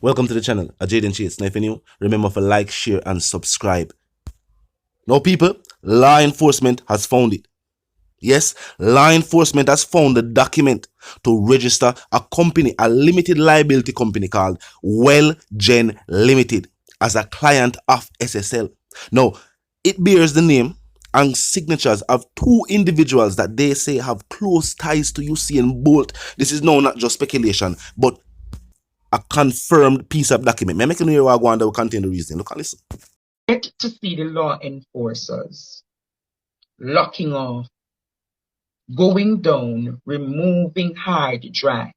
Welcome to the channel, Exp0se. Now if you're new, remember to like, share and subscribe. Now people, law enforcement has found it. Yes, law enforcement has found the document to register a company, a limited liability company called Well-Gen Limited as a client of SSL. Now, it bears the name and signatures of two individuals that they say have close ties to Usian Bolt. This is now not just speculation, but a confirmed piece of document. May I make you know what will contain the reason? Look and listen. Get to see the law enforcers locking off, going down, removing hard drives,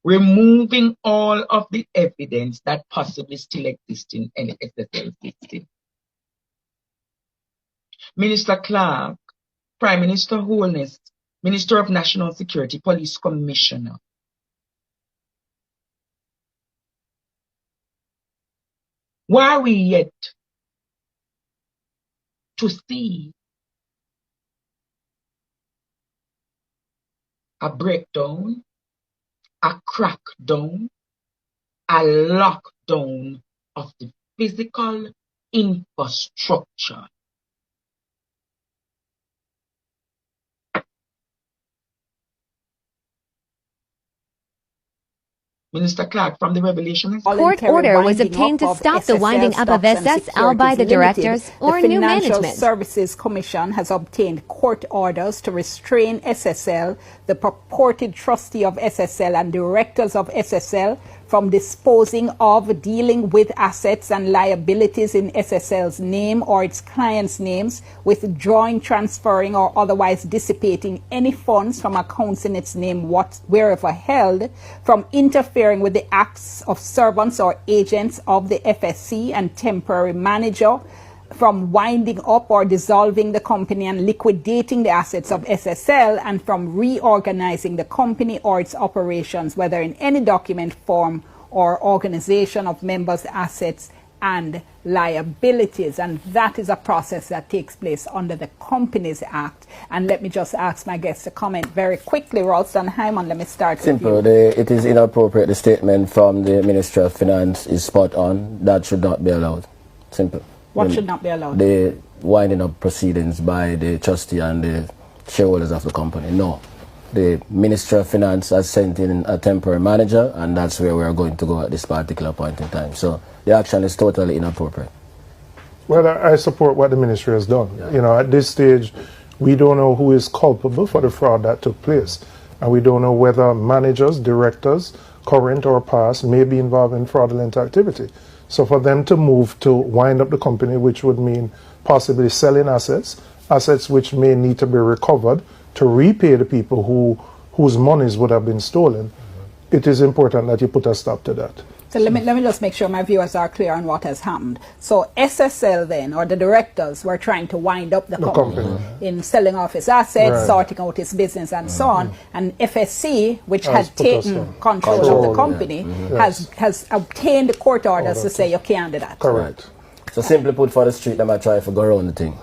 removing all of the evidence that possibly still exists in any SSL system. Minister Clark, Prime Minister Holness, Minister of National Security, Police Commissioner. Why are we yet to see a breakdown, a crackdown, a lockdown of the physical infrastructure? Minister Clark, from the Revelation. Court order was obtained to stop the winding up of SSL by the directors or new management. The Financial Services Commission has obtained court orders to restrain SSL, the purported trustee of SSL and directors of SSL from disposing of, dealing with assets and liabilities in SSL's name or its clients' names, withdrawing, transferring, or otherwise dissipating any funds from accounts in its name wherever held, from interfering with the acts of servants or agents of the FSC and temporary manager, from winding up or dissolving the company and liquidating the assets of SSL, and from reorganizing the company or its operations, whether in any document, form, or organization of members' assets and liabilities. And that is a process that takes place under the Companies Act. And let me just ask my guests to comment very quickly. Ralston Hyman, let me start Simple. with you. It is inappropriate. The statement from the Ministry of Finance is spot on. That should not be allowed. Simple. What should not be allowed? The winding up proceedings by the trustee and the shareholders of the company. No. The Ministry of Finance has sent in a temporary manager, and that's where we are going to go at this particular point in time. So the action is totally inappropriate. Well, I support what the ministry has done. Yeah. You know, at this stage, we don't know who is culpable for the fraud that took place. And we don't know whether managers, directors, current or past, may be involved in fraudulent activity. So for them to move to wind up the company, which would mean possibly selling assets which may need to be recovered to repay the people whose monies would have been stolen, it is important that you put a stop to that. So let me just make sure my viewers are clear on what has happened. So SSL then, or the directors, were trying to wind up the company in selling off its assets, sorting out its business and so on. And FSC, which had taken control of the company, has obtained court orders to say you can't do that. Correct. So simply put, for the street, they might try to go around the thing.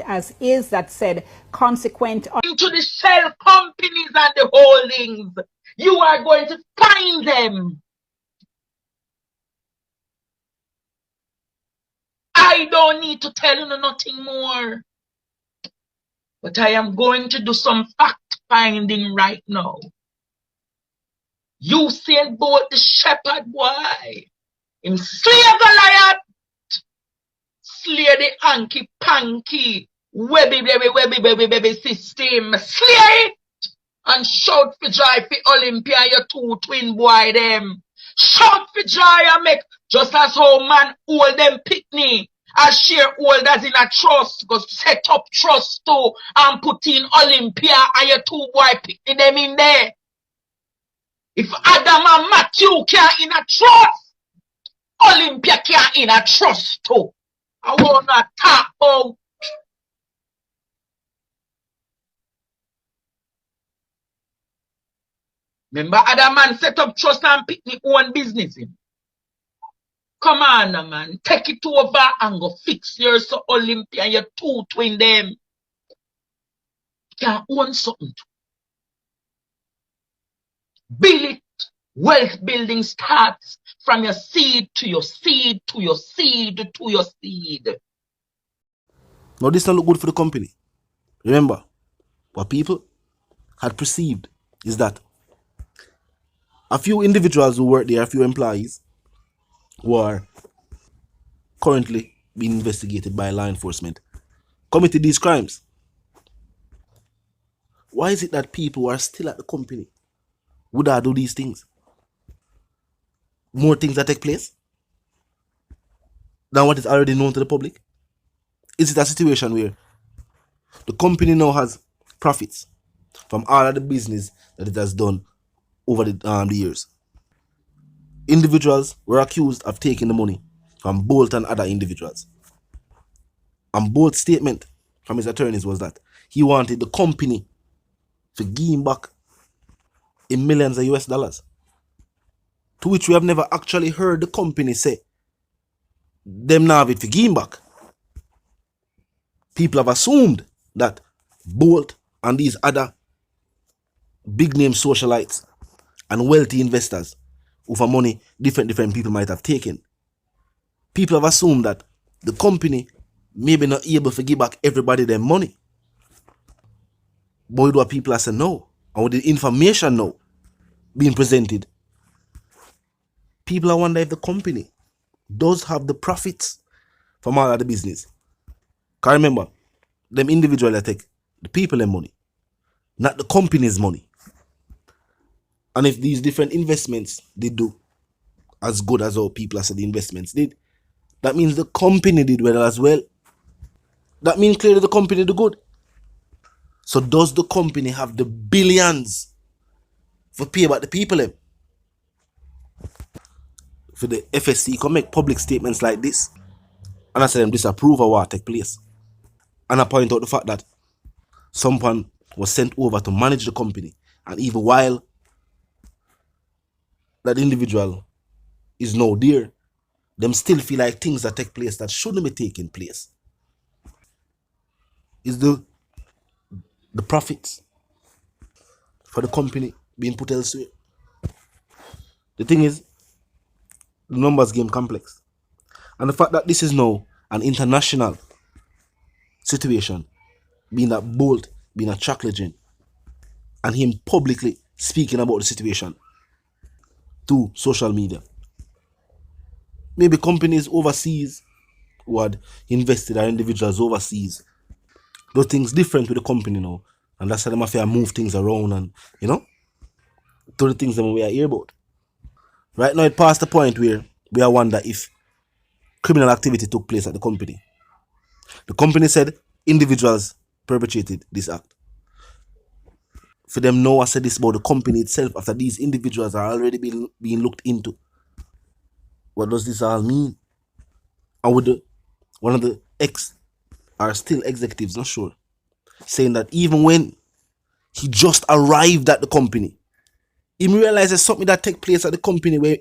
As is that said, consequent to the shell companies and the holdings, you are going to find them. I don't need to tell you nothing more. But I am going to do some fact finding right now. Usian Bolt, the shepherd boy, him slay Goliath, slay the hanky panky webby system, slay it and shout for joy for Olympia, your two twin boy them. Shout for joy and make just as how man hold them pitney as shareholders in a trust, go set up trust too and put in Olympia and your two boy pitney them in there. If Adam and Matthew can't in a trust, Olympia can't in a trust too. I wanna talk about. Remember, other man set up trust and pick the own business in. Come on, man. Take it over and go fix your so Olympia and your two twin them. You can own something too. Build it Wealth building starts from your seed to your seed to your seed to your seed. Now this don't look good for the company. Remember, what people had perceived is that a few individuals who work there, a few employees, who are currently being investigated by law enforcement, committed these crimes. Why is it that people who are still at the company would do these things? More things that take place than what is already known to the public? Is it a situation where the company now has profits from all of the business that it has done over the years? Individuals were accused of taking the money from Bolt and other individuals. And Bolt's statement from his attorneys was that he wanted the company to give him back in millions of US dollars. To which we have never actually heard the company say them now have it for give him back. People have assumed that Bolt and these other big name socialites and wealthy investors who for money different people might have taken. People have assumed that the company may be not able to give back everybody their money. But with what people are saying no, and with the information now being presented, people are wondering if the company does have the profits from all of the business. Because remember, them individually take the people their money, not the company's money. And if these different investments they do as good as our people as the investments did, that means the company did well as well. That means clearly the company did good. So does the company have the billions for pay back the people? For the FSC can make public statements like this, and I say them disapprove of what take place. And I point out the fact that someone was sent over to manage the company, and even while that individual is now there, them still feel like things that take place that shouldn't be taking place. Is the profits for the company being put elsewhere? The thing is, the numbers game complex. And the fact that this is now an international situation, being that Bolt, being a track legend, and him publicly speaking about the situation to social media. Maybe companies overseas who had invested, or individuals overseas, those things different with the company now. And that's how they have to move things around and, to the things that we are here about. Right now, it passed the point where we are wonder if criminal activity took place at the company. The company said individuals perpetrated this act. For them now, I said this about the company itself after these individuals are already being looked into. What does this all mean? And with one of the are still executives, not sure, saying that even when he just arrived at the company, he realizes something that take place at the company where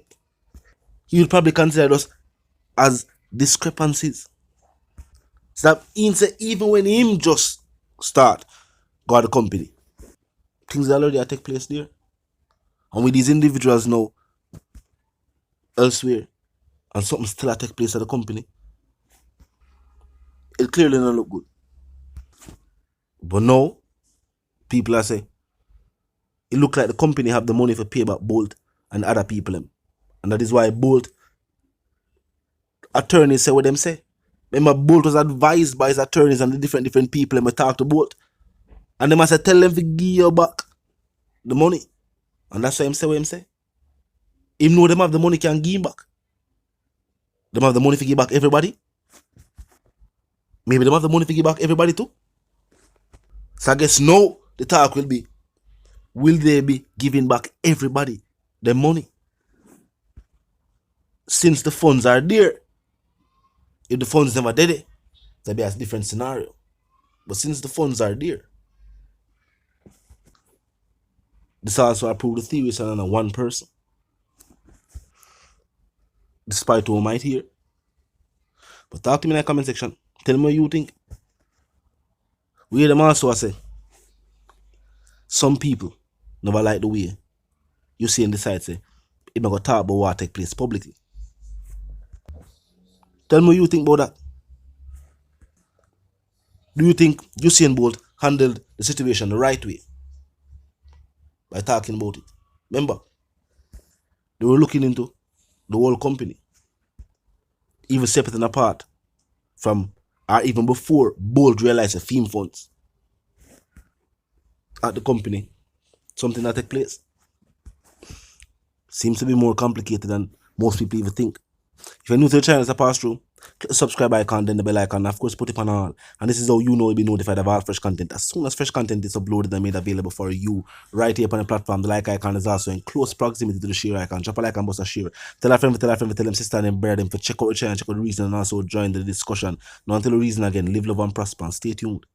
he would probably consider those as discrepancies. So that means that even when him just start got the company, things already take place there. And with these individuals now elsewhere, and something still take place at the company, it clearly don't look good. But now, people are saying, it look like the company have the money for pay back Bolt and other people. And that is why Bolt attorneys say what them say. Remember, Bolt was advised by his attorneys and the different people and talk to Bolt. And they must say, tell them to give you back the money. And that's why him say what him say. Him know them have the money can give him back. Them have the money to give back everybody. Maybe them have the money to give back everybody too. So I guess now the talk will be, will they be giving back everybody their money? Since the funds are there. If the funds never did it, there'll be a different scenario. But since the funds are there, this also approved the theory is on one person. Despite who might hear. But talk to me in the comment section. Tell me what you think. We hear them also say, some people never like the way Usian decide say, He not gonna talk about what take place publicly. Tell me what you think about that. Do you think Usain Bolt handled the situation the right way by talking about it? Remember, they were looking into the whole company, even separate and apart from, or even before Bolt realized the theme funds at the company. Something that took place. Seems to be more complicated than most people even think. If you're new to the channel as a pass through, click the subscribe icon, then the bell icon, and of course put it on all. And this is how you know you'll be notified of all fresh content. As soon as fresh content is uploaded and made available for you right here on the platform, the like icon is also in close proximity to the share icon. Drop a like and bust a share. Tell a friend, tell them sister and brother them to check out the channel, check out the reason, and also join the discussion. Now until the reason again, live, love and prosper and stay tuned.